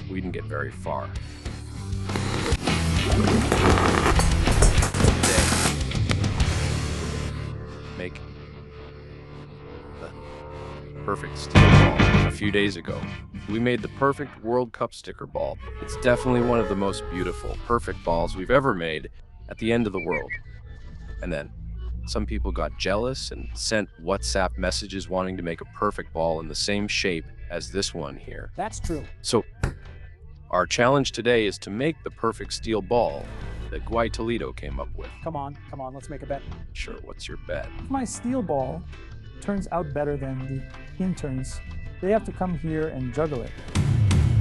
we didn't get very far. Make the perfect steel ball. A few days ago, we made the perfect World Cup sticker ball. It's definitely one of the most beautiful, perfect balls we've ever made at the end of the world. And then some people got jealous and sent WhatsApp messages wanting to make a perfect ball in the same shape as this one here. That's true. So our challenge today is to make the perfect steel ball that Toledo came up with. Come on, let's make a bet. Sure, what's your bet? If my steel ball turns out better than the interns, they have to come here and juggle it.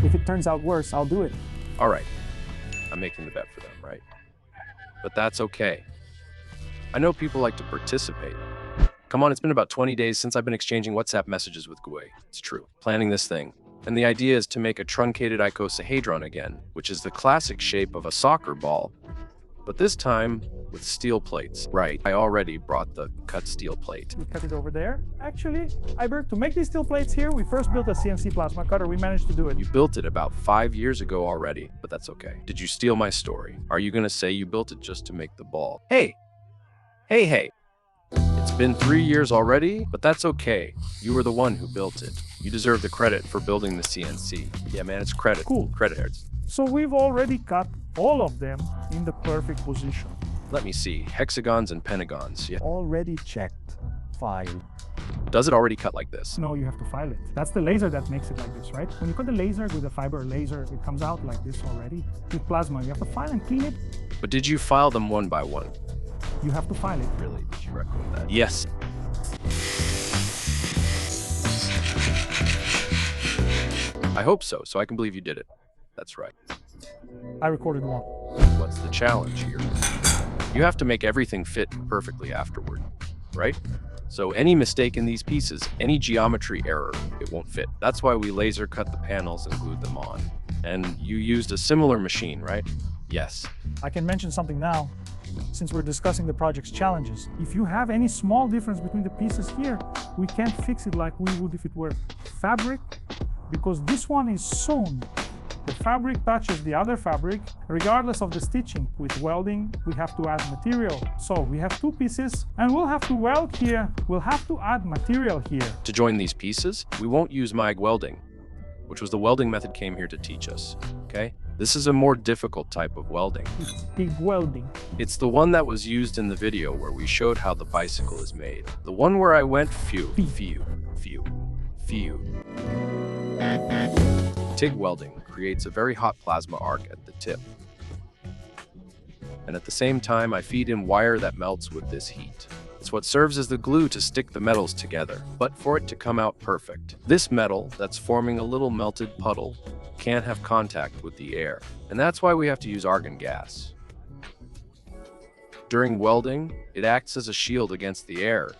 If it turns out worse, I'll do it. All right, I'm making the bet for them, right? But that's okay. I know people like to participate. Come on, it's been about 20 days since I've been exchanging WhatsApp messages with Gui. It's true. Planning this thing. And the idea is to make a truncated icosahedron again, which is the classic shape of a soccer ball, but this time with steel plates. Right, I already brought the cut steel plate. We cut it over there. Actually, Iber, to make these steel plates here, we first built a CNC plasma cutter. We managed to do it. You built it about 5 years ago already, but that's okay. Did you steal my story? Are you gonna say you built it just to make the ball? Hey! It's been 3 years already, but that's okay. You were the one who built it. You deserve the credit for building the CNC. Yeah, man, it's credit. Cool. Credit. So we've already cut all of them in the perfect position. Let me see. Hexagons and pentagons. Yeah. Already checked. File. Does it already cut like this? No, you have to file it. That's the laser that makes it like this, right? When you cut the laser with a fiber laser, it comes out like this already. With plasma, you have to file and clean it. But did you file them one by one? You have to file it. Really? Did you recommend that? Yes. I hope so I can believe you did it. That's right. I recorded one. What's the challenge here? You have to make everything fit perfectly afterward, right? So any mistake in these pieces, any geometry error, it won't fit. That's why we laser cut the panels and glued them on. And you used a similar machine, right? Yes. I can mention something now, since we're discussing the project's challenges. If you have any small difference between the pieces here, we can't fix it like we would if it were fabric, because this one is sewn. The fabric touches the other fabric, regardless of the stitching. With welding, we have to add material. So we have two pieces, and we'll have to weld here. We'll have to add material here. To join these pieces, we won't use MIG welding, which was the welding method came here to teach us, okay? This is a more difficult type of welding. It's TIG welding. It's the one that was used in the video where we showed how the bicycle is made. The one where I went few. TIG welding creates a very hot plasma arc at the tip. And at the same time, I feed in wire that melts with this heat. It's what serves as the glue to stick the metals together, but for it to come out perfect. This metal that's forming a little melted puddle can't have contact with the air, and that's why we have to use argon gas. During welding, it acts as a shield against the air,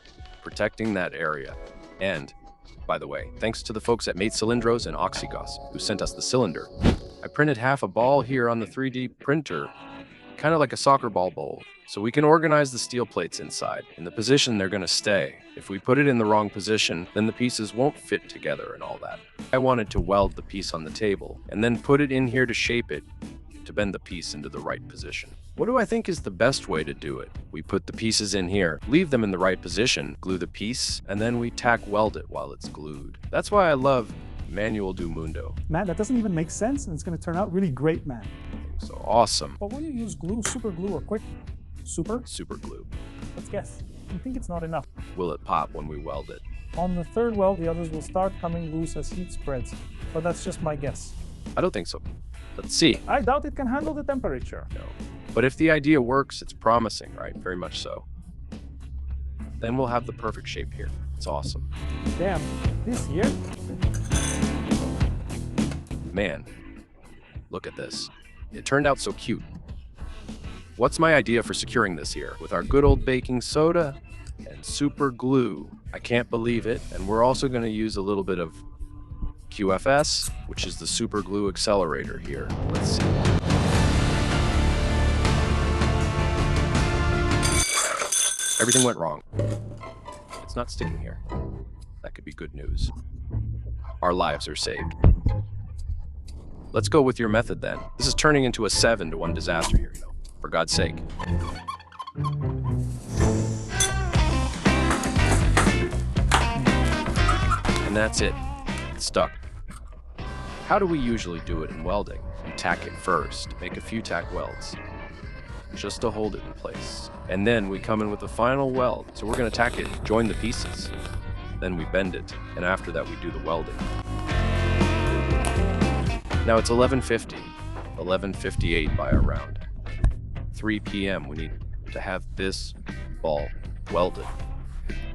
protecting that area. And, by the way, thanks to the folks at Mate Cylindros and Oxygos who sent us the cylinder. I printed half a ball here on the 3D printer, kind of like a soccer ball bowl, so we can organize the steel plates inside in the position they're gonna stay. If we put it in the wrong position, then the pieces won't fit together and all that. I wanted to weld the piece on the table and then put it in here to shape it, to bend the piece into the right position. What do I think is the best way to do it? We put the pieces in here, leave them in the right position, glue the piece, and then we tack weld it while it's glued. That's why I love Manual do Mundo. Man, that doesn't even make sense, and it's gonna turn out really great, man. So awesome. But will you use glue, super glue, or quick? Super? Super glue. Let's guess. I think it's not enough. Will it pop when we weld it? On the third weld, the others will start coming loose as heat spreads. But that's just my guess. I don't think so. Let's see. I doubt it can handle the temperature. No. But if the idea works, it's promising, right? Very much so. Then we'll have the perfect shape here. It's awesome. Damn, this here? Man, look at this. It turned out so cute. What's my idea for securing this here? With our good old baking soda and super glue. I can't believe it. And we're also going to use a little bit of QFS, which is the super glue accelerator here. Let's see. Everything went wrong. It's not sticking here. That could be good news. Our lives are saved. let's go with your method then. This is turning into a 7-to-1 disaster here, for God's sake. And that's it. It's stuck. How do we usually do it in welding? You tack it first, make a few tack welds, just to hold it in place. And then we come in with the final weld. So we're gonna tack it, join the pieces. Then we bend it, and after that we do the welding. Now it's 11:50, 11:58 by around 3 p.m. We need to have this ball welded.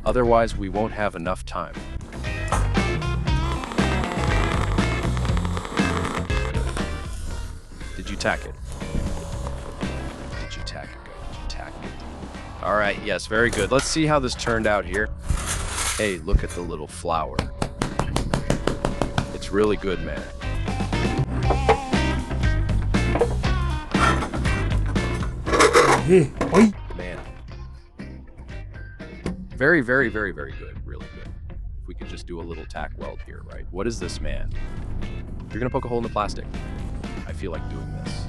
Otherwise, we won't have enough time. Did you tack it? Did you tack it? Did you tack it? All right, yes, very good. Let's see how this turned out here. Hey, look at the little flower. It's really good, man. Man. Very, very, very, very good. Really good. If we could just do a little tack weld here, right? What is this, man? You're gonna poke a hole in the plastic. I feel like doing this.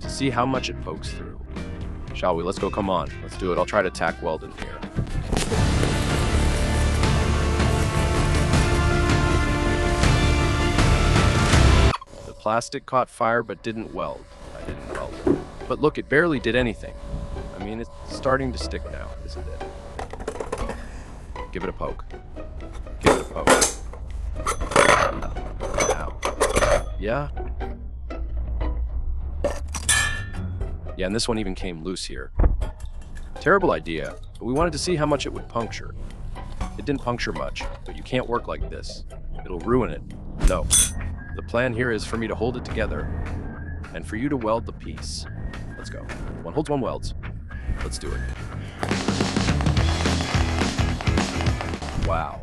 To see how much it pokes through. Shall we? Let's go, come on. Let's do it. I'll try to tack weld in here. The plastic caught fire but didn't weld. I didn't weld it. But look, it barely did anything. I mean, it's starting to stick now, isn't it? Give it a poke. Give it a poke. Ow. Yeah? Yeah, and this one even came loose here. Terrible idea, but we wanted to see how much it would puncture. It didn't puncture much, but you can't work like this. It'll ruin it. No. The plan here is for me to hold it together and for you to weld the piece. Let's go. One holds, one welds. Let's do it. Wow.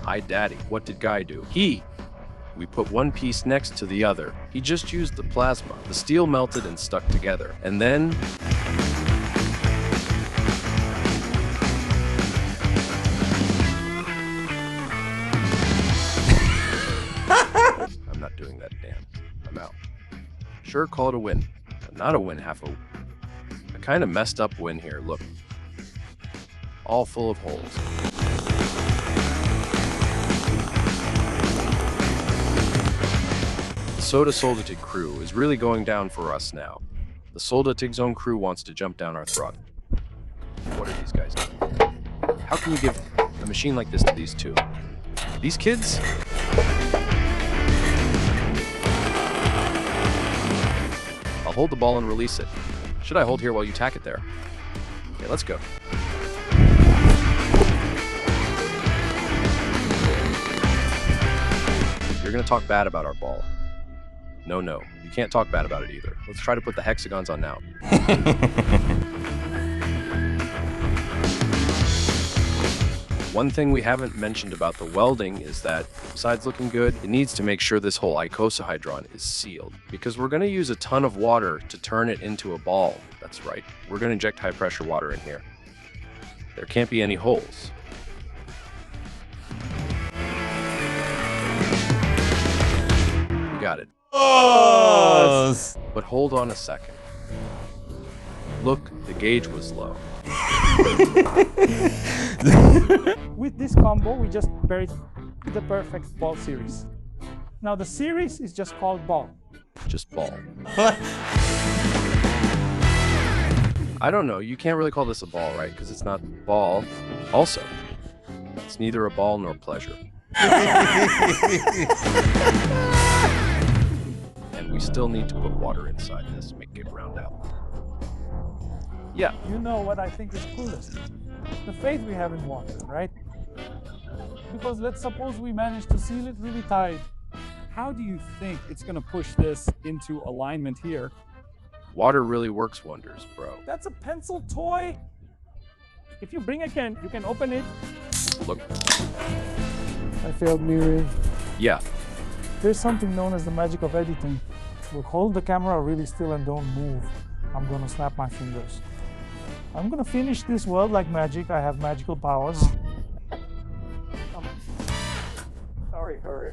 Hi, Daddy. What did Guy do? We put one piece next to the other. He just used the plasma. The steel melted and stuck together. And then... I'm not doing that, Dan. I'm out. Sure, call it a win. But not a win, half a kind of messed up win here. Look. All full of holes. The Soda Soldatig crew is really going down for us now. The Soldatig Zone crew wants to jump down our throat. What are these guys doing? How can you give a machine like this to these two? These kids? I'll hold the ball and release it. Should I hold here while you tack it there? Okay, let's go. You're gonna talk bad about our ball. No, you can't talk bad about it either. Let's try to put the hexagons on now. One thing we haven't mentioned about the welding is that, besides looking good, it needs to make sure this whole icosahedron is sealed, because we're going to use a ton of water to turn it into a ball. That's right. We're going to inject high pressure water in here. There can't be any holes. You got it. Oh! But hold on a second. Look, the gauge was low. With this combo, we just buried the perfect ball series. Now the series is just called ball. Just ball. What? I don't know, you can't really call this a ball, right? Because it's not ball. Also, it's neither a ball nor pleasure. And we still need to put water inside this, make it round out. Yeah. You know what I think is coolest? The faith we have in water, right? Because let's suppose we manage to seal it really tight. How do you think it's going to push this into alignment here? Water really works wonders, bro. That's a pencil toy. If you bring a can, you can open it. Look. I failed mirroring. Yeah. There's something known as the magic of editing. Look, hold the camera really still and don't move. I'm gonna snap my fingers. I'm gonna finish this weld like magic. I have magical powers. Hurry.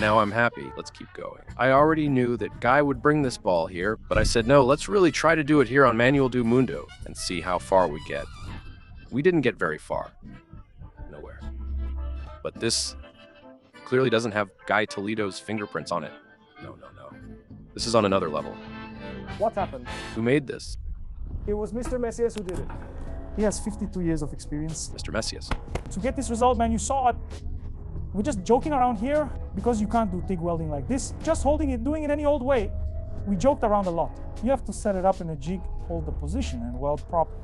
Now I'm happy. Let's keep going. I already knew that Guy would bring this ball here, but I said, no, let's really try to do it here on Manual do Mundo and see how far we get. We didn't get very far. Nowhere. But this clearly doesn't have Guy Toledo's fingerprints on it. No. This is on another level. What happened? Who made this? It was Mr. Messias who did it. He has 52 years of experience. Mr. Messias. To get this result, man, you saw it. We're just joking around here because you can't do TIG welding like this. Just holding it, doing it any old way. We joked around a lot. You have to set it up in a jig, hold the position, and weld properly.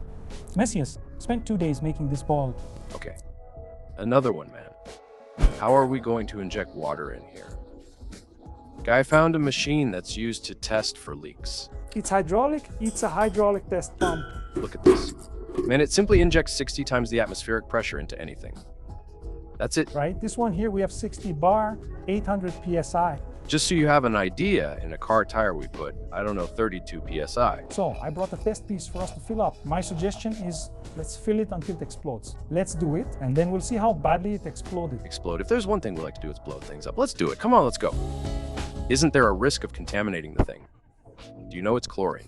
Messias spent 2 days making this ball. Okay. Another one, man. How are we going to inject water in here? Guy found a machine that's used to test for leaks. It's hydraulic, it's a hydraulic test pump. Look at this. Man, it simply injects 60 times the atmospheric pressure into anything. That's it. Right? This one here, we have 60 bar, 800 PSI. Just so you have an idea, in a car tire we put, I don't know, 32 PSI. So I brought a test piece for us to fill up. My suggestion is let's fill it until it explodes. Let's do it, and then we'll see how badly it exploded. Explode. If there's one thing we like to do, it's blow things up. Let's do it. Come on, let's go. Isn't there a risk of contaminating the thing? Do you know it's chlorine?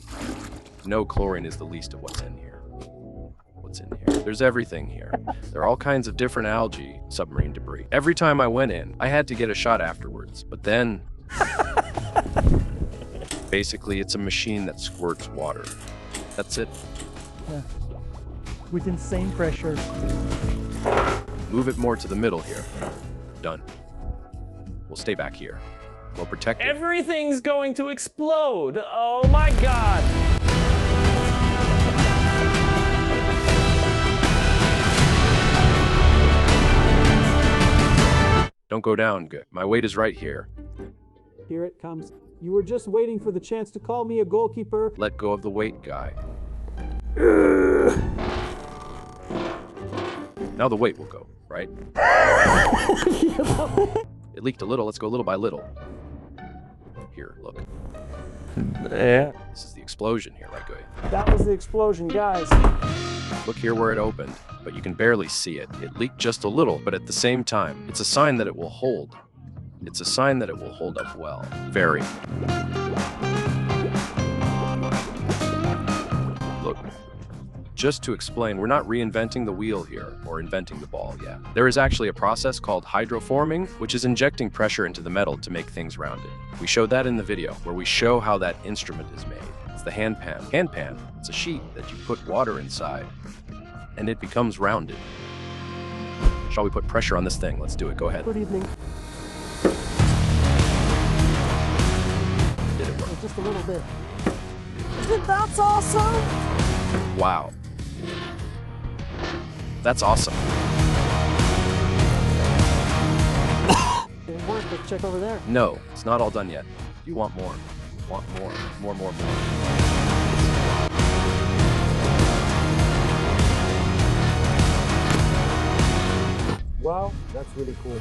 No, chlorine is the least of what's in here. What's in here? There's everything here. There are all kinds of different algae, submarine debris. Every time I went in, I had to get a shot afterwards. But then... basically, it's a machine that squirts water. That's it. Yeah. With insane pressure. Move it more to the middle here. Done. We'll stay back here. We'll protect it. Everything's going to explode. Oh my God. Don't go down, good. My weight is right here. Here it comes. You were just waiting for the chance to call me a goalkeeper. Let go of the weight, Guy. Now the weight will go, right? It leaked a little. Let's go little by little. Here, look. Yeah. This is the explosion here, right, Guy? That was the explosion, guys. Look here where it opened, but you can barely see it. It leaked just a little, but at the same time, it's a sign that it will hold. It's a sign that it will hold up well. Very. Look, just to explain, we're not reinventing the wheel here, or inventing the ball, yeah. There is actually a process called hydroforming, which is injecting pressure into the metal to make things rounded. We showed that in the video, where we show how that instrument is made. It's the hand pan. Hand pan, it's a sheet that you put water inside, and it becomes rounded. Shall we put pressure on this thing? Let's do it, go ahead. Good evening. Did it work? Just a little bit. That's awesome. Wow. That's awesome. Didn't work, but check over there. No, it's not all done yet. You want more. Want more. More. Wow, that's really cool.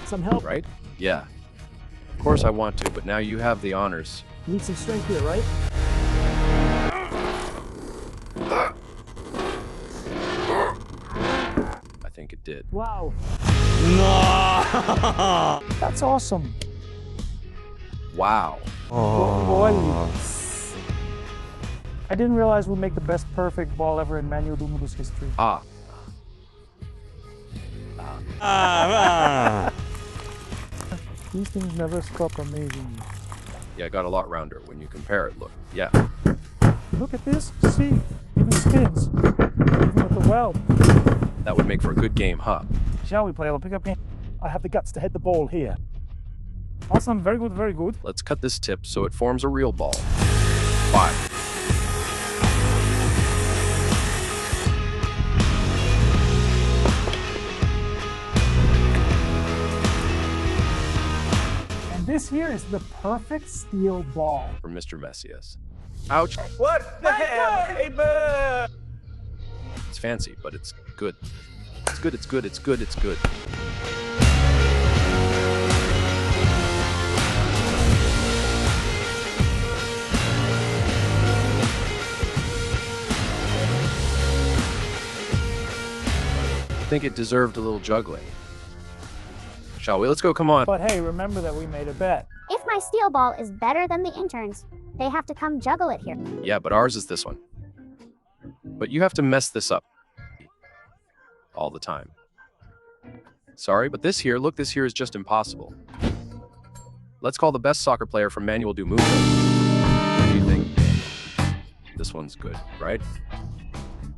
Some help? Right? Yeah. Of course I want to, but now you have the honors. Need some strength here, right? I think it did. Wow. No. That's awesome. Wow. Boy. I didn't realize we'd make the best perfect ball ever in Manual do Mundo's history. Ah. These things never stop amazing me. Yeah, it got a lot rounder when you compare it. Look. Yeah. Look at this. See? Even spins. Even with the weld. That would make for a good game, huh? Shall we play a little pickup game? I have the guts to head the ball here. Awesome. Very good. Very good. Let's cut this tip so it forms a real ball. 5. This here is the perfect steel ball. For Mr. Messias. Ouch. What the hell? Hey, bud. It's fancy, but it's good. It's good, it's good, it's good, it's good. think it deserved a little juggling. Shall we? Let's go, come on. But hey, remember that we made a bet. If my steel ball is better than the interns, they have to come juggle it here. Yeah, but ours is this one. But you have to mess this up. All the time. Sorry, but this here is just impossible. Let's call the best soccer player from Manuel do Mundo. What do you think? This one's good, right?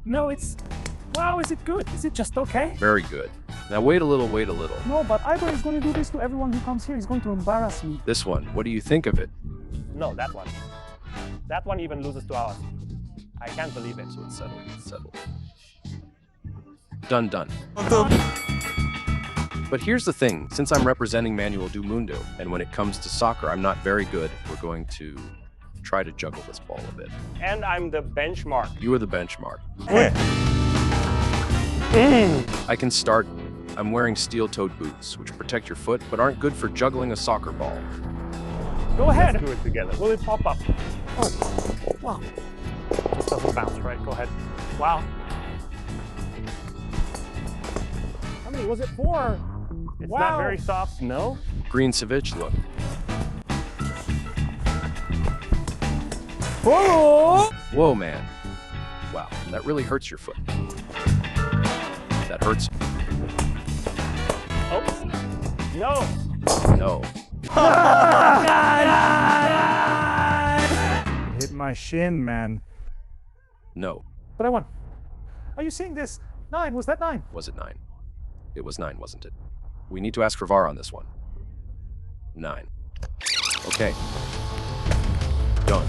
No, it's... Wow, is it good? Is it just okay? Very good. Now wait a little, wait a little. No, but Igor is going to do this to everyone who comes here. He's going to embarrass me. This one, what do you think of it? No, that one. That one even loses to ours. I can't believe it. So it's settled, it's settled. Done, done. But here's the thing, since I'm representing Manuel do Mundo, and when it comes to soccer, I'm not very good, we're going to try to juggle this ball a bit. And I'm the benchmark. You are the benchmark. I can start. I'm wearing steel-toed boots, which protect your foot, but aren't good for juggling a soccer ball. Go ahead. Let's do it together. Will it pop up? Oh, wow. Just doesn't bounce, right? Go ahead. Wow. How many? Was it 4? It's Wow. not very soft. No? Green Savage, look. Oh! Whoa, man. Wow, that really hurts your foot. That hurts. Oh. No. No. Hit my shin, man. No. But I won. Are you seeing this? 9. Was that 9? Was it 9? It was 9, wasn't it? We need to ask for VAR on this one. 9. Okay. Done.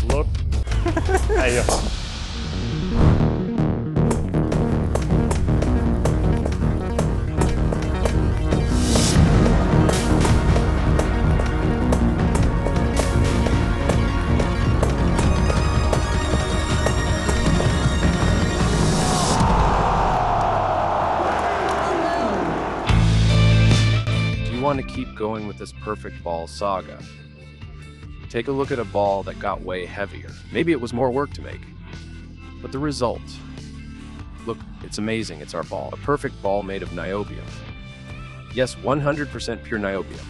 Look. There you go. Want to keep going with this perfect ball saga. Take a look at a ball that got way heavier. Maybe it was more work to make. But the result. Look, it's amazing. It's our ball. A perfect ball made of niobium. Yes, 100% pure niobium.